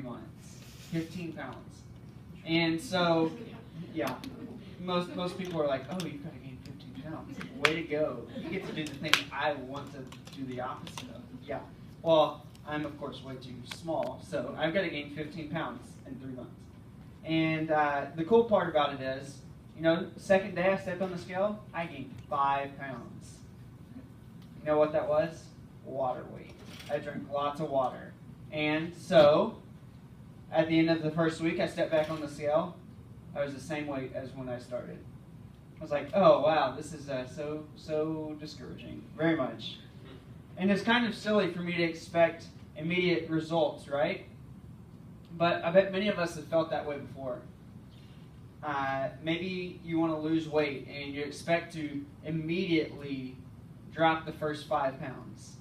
months. 15 pounds. And so, yeah, most people are like, oh, you've got to gain 15 pounds. Way to go. You get to do the thing I want to do the opposite of. Yeah. Well, I'm, of course, way too small, so I've got to gain 15 pounds in 3 months. And the cool part about it is, second day I stepped on the scale, I gained 5 pounds. You know what that was? Water weight. I drank lots of water. And so, at the end of the first week, I stepped back on the scale. I was the same weight as when I started. I was like, oh, wow, this is so discouraging. Very much. And it's kind of silly for me to expect immediate results, right? But I bet many of us have felt that way before. Maybe you want to lose weight and you expect to immediately drop the first 5 pounds.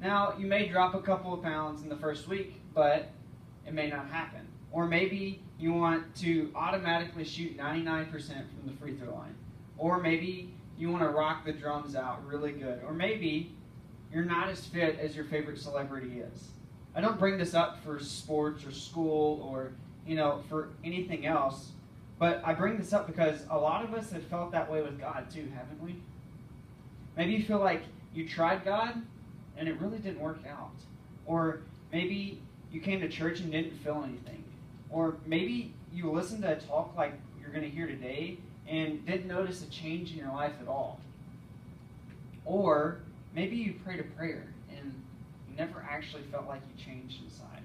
Now, you may drop a couple of pounds in the first week, but it may not happen. Or maybe you want to automatically shoot 99% from the free throw line. Or maybe you want to rock the drums out really good. Or maybe you're not as fit as your favorite celebrity is. I don't bring this up for sports or school or, for anything else. But I bring this up because a lot of us have felt that way with God too, haven't we? Maybe you feel like you tried God and it really didn't work out. Or maybe you came to church and didn't feel anything. Or maybe you listened to a talk like you're going to hear today and didn't notice a change in your life at all. Or maybe you prayed a prayer and you never actually felt like you changed inside.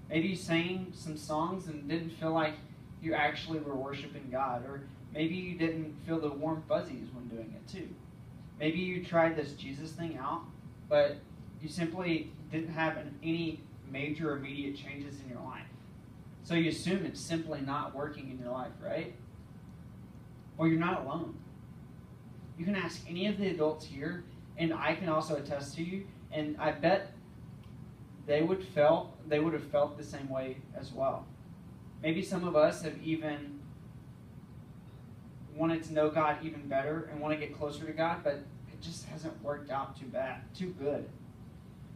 Maybe you sang some songs and didn't feel like you actually were worshiping God. Or maybe you didn't feel the warm fuzzies when doing it too. Maybe you tried this Jesus thing out, but you simply didn't have any major immediate changes in your life. So you assume it's simply not working in your life, right? Well, you're not alone. You can ask any of the adults here, and I can also attest to you, and I bet they would have felt the same way as well. Maybe some of us have even wanted to know God even better and want to get closer to God, but it just hasn't worked out too good.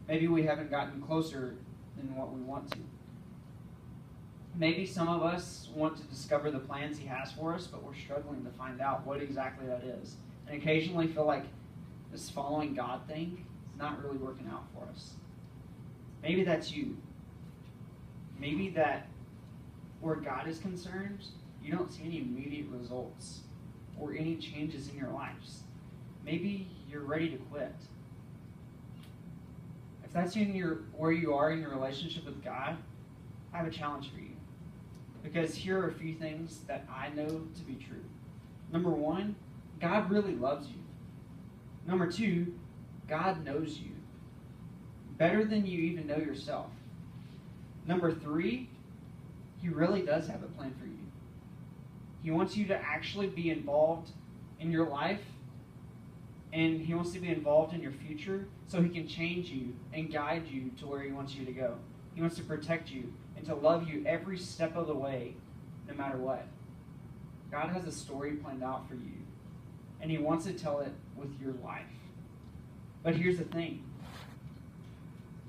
Maybe we haven't gotten closer than what we want to. Maybe some of us want to discover the plans He has for us, but we're struggling to find out what exactly that is. And occasionally feel like this following God thing is not really working out for us. Maybe that's you. Maybe that where God is concerned, you don't see any immediate results or any changes in your lives. Maybe you're ready to quit. If that's where you are in your relationship with God, I have a challenge for you. Because here are a few things that I know to be true. Number one, God really loves you. Number two, God knows you better than you even know yourself. Number three, He really does have a plan for you. He wants you to actually be involved in your life, and He wants to be involved in your future so He can change you and guide you to where He wants you to go. He wants to protect you and to love you every step of the way, no matter what. God has a story planned out for you, and He wants to tell it with your life. But here's the thing.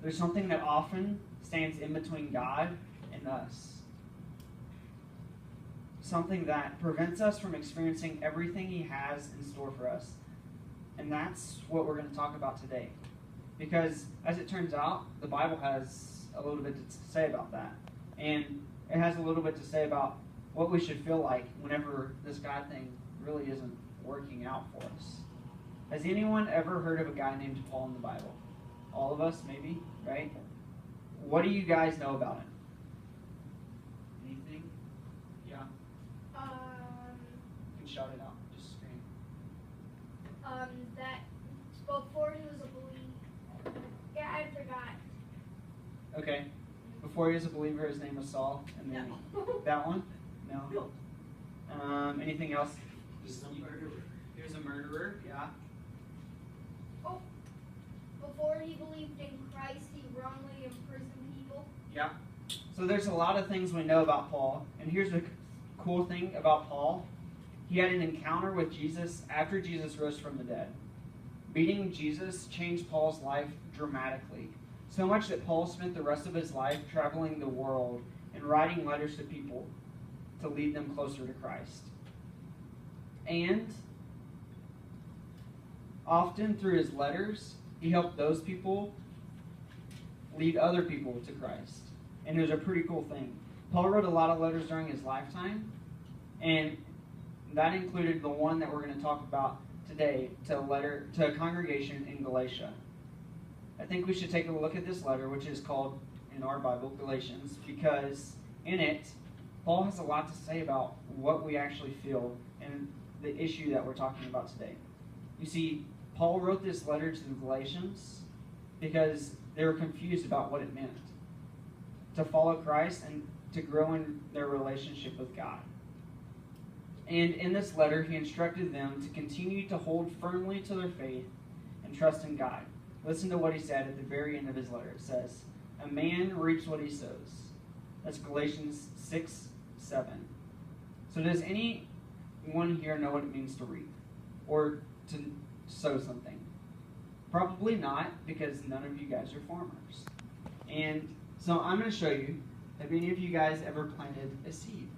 There's something that often stands in between God and us. Something that prevents us from experiencing everything He has in store for us. And that's what we're going to talk about today. Because, as it turns out, the Bible has a little bit to say about that. And it has a little bit to say about what we should feel like whenever this God thing really isn't working out for us. Has anyone ever heard of a guy named Paul in the Bible? All of us, maybe, right? What do you guys know about him? Anything? Yeah? You can shout it out. Just scream. That before he was a believer. Yeah, I forgot. Okay. Before he was a believer, his name was Saul. And then that one? No. Anything else? He was a murderer. He was a murderer, yeah. Oh, before he believed in Christ, he wrongly imprisoned people. Yeah. So there's a lot of things we know about Paul. And here's the cool thing about Paul. He had an encounter with Jesus after Jesus rose from the dead. Meeting Jesus changed Paul's life dramatically. So much that Paul spent the rest of his life traveling the world and writing letters to people to lead them closer to Christ. And often through his letters, he helped those people lead other people to Christ. And it was a pretty cool thing. Paul wrote a lot of letters during his lifetime, and that included the one that we're going to talk about today, to a congregation in Galatia. I think we should take a look at this letter, which is called, in our Bible, Galatians, because in it, Paul has a lot to say about what we actually feel and the issue that we're talking about today. You see, Paul wrote this letter to the Galatians because they were confused about what it meant to follow Christ and to grow in their relationship with God. And in this letter, he instructed them to continue to hold firmly to their faith and trust in God. Listen to what he said at the very end of his letter. It says, "A man reaps what he sows." That's Galatians 6:7. So does anyone here know what it means to reap or to sow something? Probably not, because none of you guys are farmers. And so I'm going to show you, have any of you guys ever planted a seed?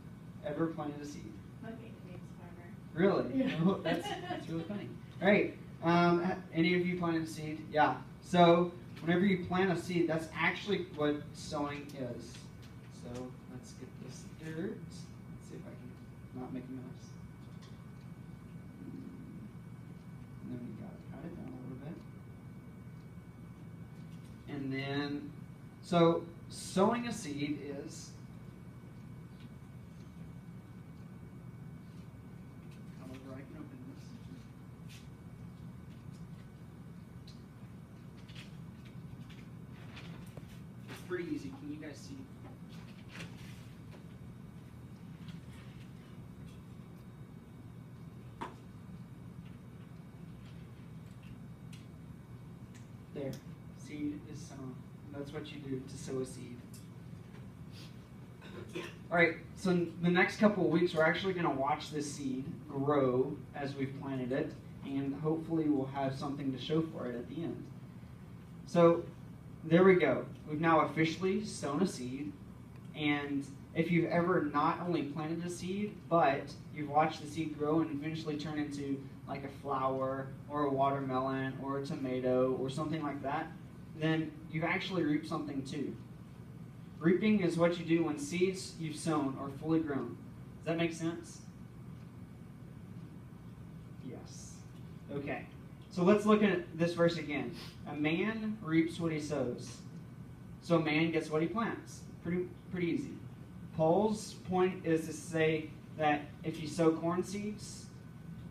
Ever planted a seed? My nickname's Farmer. Really? Yeah. Oh, that's really funny. All right. Any of you planted a seed? Yeah. So whenever you plant a seed, that's actually what sowing is. So let's get this dirt. Let's see if I can not make a mess. And then we got to cut it down a little bit. And then, so sowing a seed is, however I can open this. It's pretty easy. Can you guys see? There. Seed is sown. That's what you do to sow a seed. Alright, so the next couple of weeks we're actually going to watch this seed grow as we've planted it, and hopefully we'll have something to show for it at the end. So there we go. We've now officially sown a seed, and if you've ever not only planted a seed, but you've watched the seed grow and eventually turn into like a flower or a watermelon or a tomato or something like that, then you've actually reaped something too. Reaping is what you do when seeds you've sown are fully grown. Does that make sense? Yes. Okay. So let's look at this verse again. A man reaps what he sows. So a man gets what he plants. Pretty easy. Paul's point is to say that if you sow corn seeds,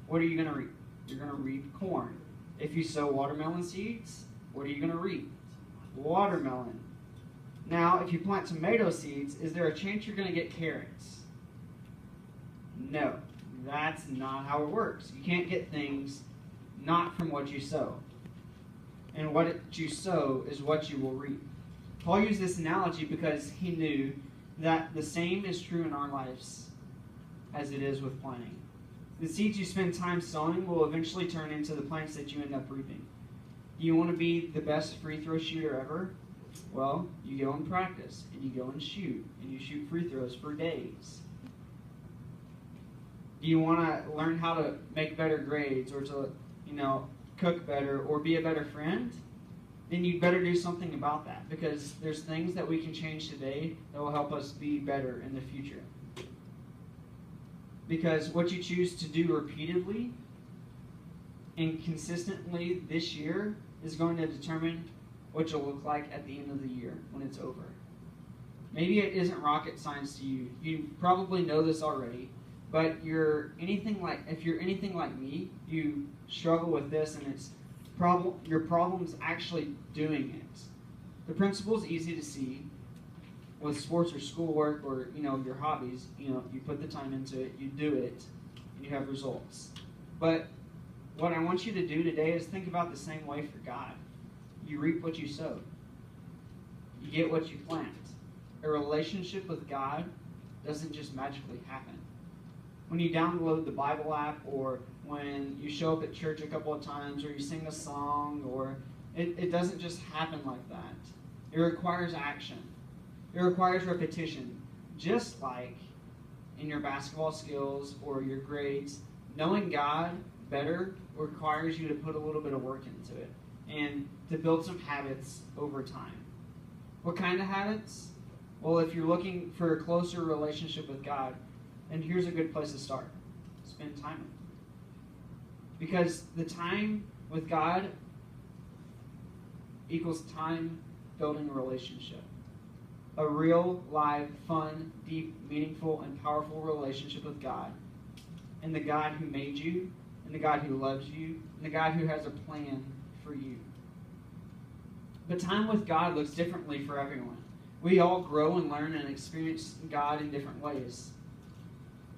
what are you going to reap? You're going to reap corn. If you sow watermelon seeds, what are you going to reap? Watermelon. Now, if you plant tomato seeds, is there a chance you're going to get carrots? No, that's not how it works. You can't get things not from what you sow. And what you sow is what you will reap. Paul used this analogy because he knew that the same is true in our lives as it is with planting. The seeds you spend time sowing will eventually turn into the plants that you end up reaping. Do you want to be the best free throw shooter ever? Well, you go and practice, and you go and shoot, and you shoot free throws for days. Do you want to learn how to make better grades, or to, cook better, or be a better friend? Then you'd better do something about that, because there's things that we can change today that will help us be better in the future. Because what you choose to do repeatedly and consistently this year is going to determine what you'll look like at the end of the year when it's over. Maybe it isn't rocket science to you. You probably know this already, but if you're anything like me, you struggle with this, and your problem's actually doing it. The principle's easy to see with sports or schoolwork or your hobbies. You put the time into it, you do it, and you have results. But what I want you to do today is think about the same way for God. You reap what you sow. You get what you plant. A relationship with God doesn't just magically happen. When you download the Bible app, or when you show up at church a couple of times, or you sing a song, or it doesn't just happen like that. It requires action. It requires repetition. Just like in your basketball skills or your grades, knowing God better requires you to put a little bit of work into it and to build some habits over time. What kind of habits? Well, if you're looking for a closer relationship with God, then here's a good place to start. Spend time with Him. Because the time with God equals time building a relationship. A real, live, fun, deep, meaningful, and powerful relationship with God. And the God who made you, and the God who loves you, and the God who has a plan for you. But time with God looks differently for everyone. We all grow and learn and experience God in different ways.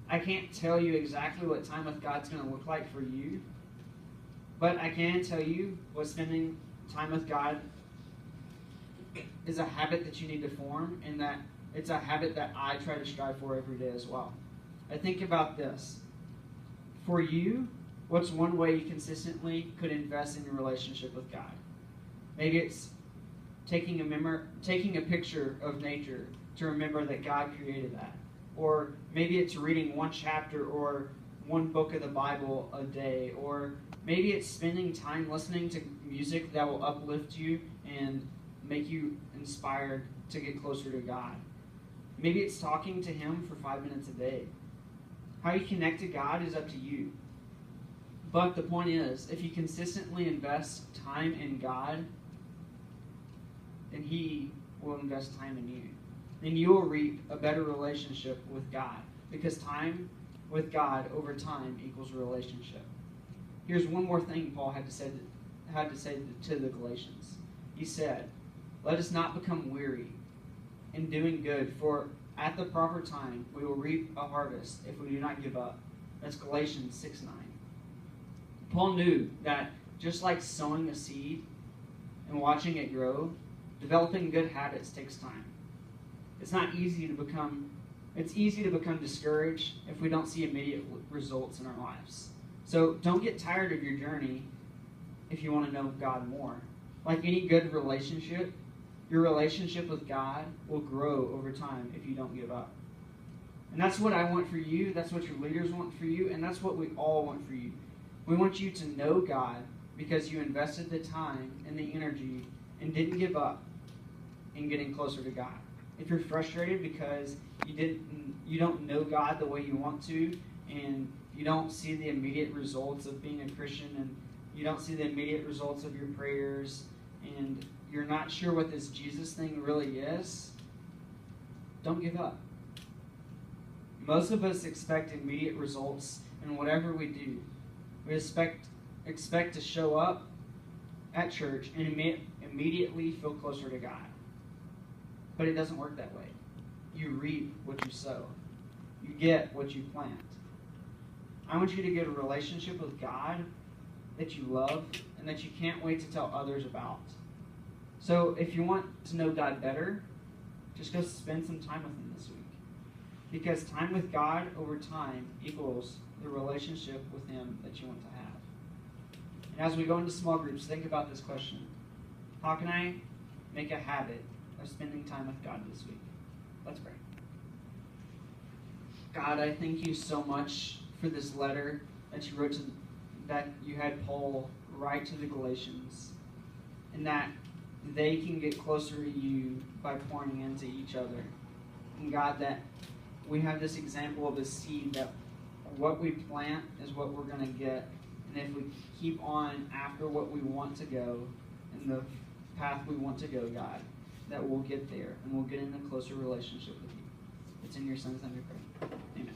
I can't tell you exactly what time with God's going to look like for you, but I can tell you what spending time with God is a habit that you need to form, and that it's a habit that I try to strive for every day as well. I think about this. For you, what's one way you consistently could invest in your relationship with God? Maybe it's taking a picture of nature to remember that God created that. Or maybe it's reading one chapter or one book of the Bible a day. Or maybe it's spending time listening to music that will uplift you and make you inspired to get closer to God. Maybe it's talking to Him for 5 minutes a day. How you connect to God is up to you. But the point is, if you consistently invest time in God, then He will invest time in you. Then you will reap a better relationship with God. Because time with God over time equals relationship. Here's one more thing Paul had to say to the Galatians. He said, "Let us not become weary in doing good, for at the proper time we will reap a harvest if we do not give up." That's Galatians 6:9. Paul knew that just like sowing a seed and watching it grow, developing good habits takes time. It's easy to become discouraged if we don't see immediate results in our lives. So don't get tired of your journey if you want to know God more. Like any good relationship, your relationship with God will grow over time if you don't give up. And that's what I want for you, that's what your leaders want for you, and that's what we all want for you. We want you to know God because you invested the time and the energy and didn't give up in getting closer to God. If you're frustrated because you don't know God the way you want to, and you don't see the immediate results of being a Christian, and you don't see the immediate results of your prayers, and you're not sure what this Jesus thing really is, don't give up. Most of us expect immediate results in whatever we do. We expect to show up at church and immediately feel closer to God. But it doesn't work that way. You reap what you sow. You get what you plant. I want you to get a relationship with God that you love and that you can't wait to tell others about. So if you want to know God better, just go spend some time with Him this week. Because time with God over time equals the relationship with Him that you want to have. And as we go into small groups, think about this question. How can I make a habit of spending time with God this week? Let's pray. God, I thank you so much for this letter that you had Paul write to the Galatians, and that they can get closer to you by pouring into each other. And God, that we have this example of a seed that what we plant is what we're going to get. And if we keep on after what we want to go, in the path we want to go, God, that we'll get there and we'll get in a closer relationship with you. It's in your Son's name we pray. Amen.